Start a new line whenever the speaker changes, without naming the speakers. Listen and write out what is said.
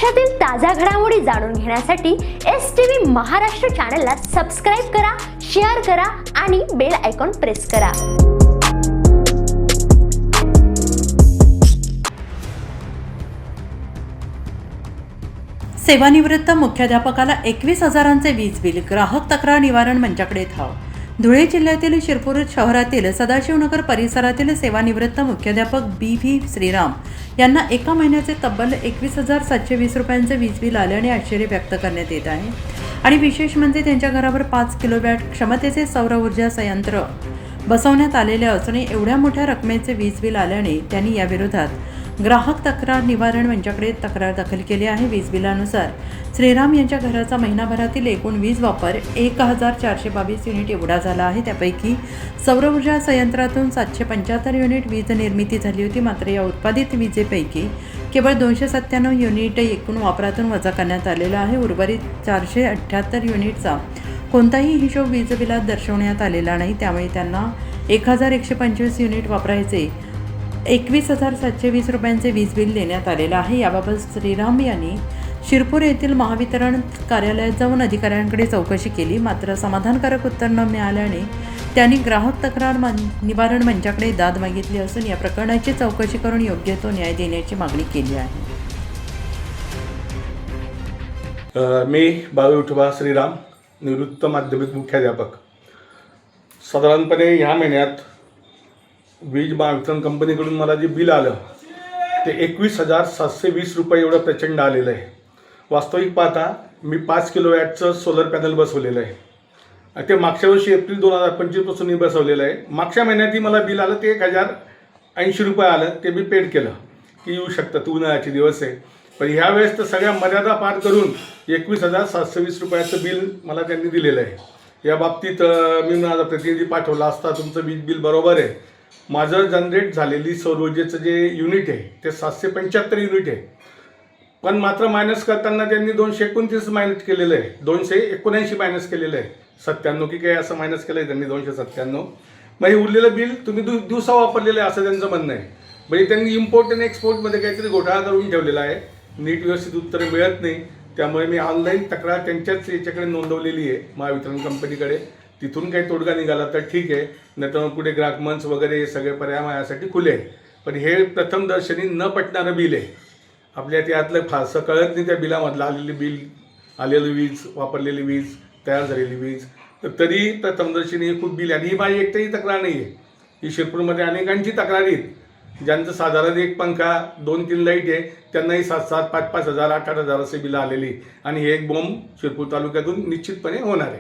महाराष्ट्रातील ताज्या घडामोडी जाणून घेण्यासाठी STV महाराष्ट्र चॅनलला सबस्क्राइब करा, शेअर करा आणि बेल आयकॉन प्रेस करा।
सेवानिवृत्त मुख्याध्यापकाला 21,000चे वीज बिल, ग्राहक तक्रार निवारण मंचाकडे धाव। धुळे जिल्ह्यातील शिरपूर शहरातील सदाशिवनगर परिसरातील सेवानिवृत्त मुख्याध्यापक BV श्रीराम यांना एका महिन्याचे तब्बल 21,720 रुपयांचे वीज बिल आल्याने आश्चर्य व्यक्त करण्यात येत आहे। आणि विशेष म्हणजे त्यांच्या घरावर 5 किलोवॅट क्षमतेचे सौर ऊर्जा संयंत्र बसवण्यात आलेले असूनही एवढ्या मोठ्या रकमेचे वीज बिल आल्याने त्यांनी याविरोधात ग्राहक तक्रार निवारण मंचाकडे तक्रार दाखल केली आहे। वीज बिलानुसार श्रीराम यांच्या घराचा महिनाभरातील एकूण वीज वापर 1,422 युनिट एवढा झाला आहे। त्यापैकी सौर ऊर्जा संयंत्रातून 775 युनिट वीज निर्मिती झाली होती। मात्र या उत्पादित विजेपैकी केवळ 297 युनिट एकूण वापरातून वजा करण्यात आलेला आहे। उर्वरित 478 युनिटचा कोणताही हिशोब वीज बिलात दर्शवण्यात आलेला नाही। त्यामुळे त्यांना 1,125 युनिट वापरायचे 21,720 रुपयांचे वीज बिल देण्यात आलेलं आहे। याबाबत श्रीराम यांनी शिरपूर येथील महावितरण कार्यालयात जाऊन अधिकाऱ्यांकडे चौकशी केली, मात्र समाधानकारक उत्तर न मिळाल्याने त्यांनी ग्राहक तक्रार निवारण मंचाकडे दाद मागितली असून या प्रकरणाची चौकशी करून योग्य तो न्याय देण्याची मागणी केली आहे।
मी बाळू विठोबा श्रीराम, निवृत्त माध्यमिक मुख्याध्यापक। साधारणपणे ह्या महिन्यात वीज महावितरण कंपनीकडून मला जे बिल आलं ते 21,720 रुपये एवढं प्रचंड आलेलं आहे। वास्तविक पाहता मी 5 किलोवॅटचं सोलर पॅनल बसवलेलं आहे। ते मागच्या वर्षी एप्रिल 2025 पासून मी बसवलेलं आहे। मागच्या महिन्यातही मला बिल आलं ते 1,080 रुपये आलं, ते मी पेड केलं की येऊ शकतं, उन्हाळ्याचे दिवस आहे। पण ह्यावेळेस तर सगळ्या मर्यादा पार करून 21,720 रुपयाचं बिल मला त्यांनी दिलेलं आहे। या बाबतीत मी माझा प्रतिनिधी पाठवला असता तुमचं वीज बिल बरोबर आहे। माझं जनरेट झालेली सौर ऊर्जेचं जे युनिट आहे ते 775 युनिट आहे, पण मात्र मायनस करताना त्यांनी 229 मायनस केलेलं आहे, 279 मायनस केलेलं आहे, 97 की काय असं मायनस केलं आहे त्यांनी, 297। मग हे उरलेलं बिल तुम्ही दिवसा वापरलेलं आहे असं त्यांचं म्हणणं आहे। म्हणजे त्यांनी इम्पोर्ट आणि एक्सपोर्टमध्ये काहीतरी घोटाळा करून ठेवलेला आहे, नीट व्यवस्थित उत्तरं मिळत नाही। त्यामुळे मी ऑनलाईन तक्रार त्यांच्याच याच्याकडे नोंदवलेली आहे, महावितरण कंपनीकडे। तिथून काही तोडगा निघाला तर ठीक आहे, नाही तर मग पुढे ग्राहक मंच वगैरे हे सगळे पर्याय माझ्यासाठी खुले आहे। पण हे प्रथमदर्शनी न पटणारं बिल आहे। आपल्या त्यातलं फारसं कळत नाही त्या बिलामधलं आलेली वीज, वापरलेली वीज, तयार झालेली वीज। तरी प्रथमदर्शनी खूप बिल आहे। आणि ही माझी एकटाही तक्रार नाही आहे, ही शिरपूरमध्ये अनेकांची तक्रारी आहेत ज्यांचं साधारण एक पंखा 2-3 लाईट आहे त्यांनाही 7,000, 5,000, 8,000 असे बिलं आलेली। आणि हे एक बॉम्ब शिरपूर तालुक्यातून निश्चितपणे होणार आहे।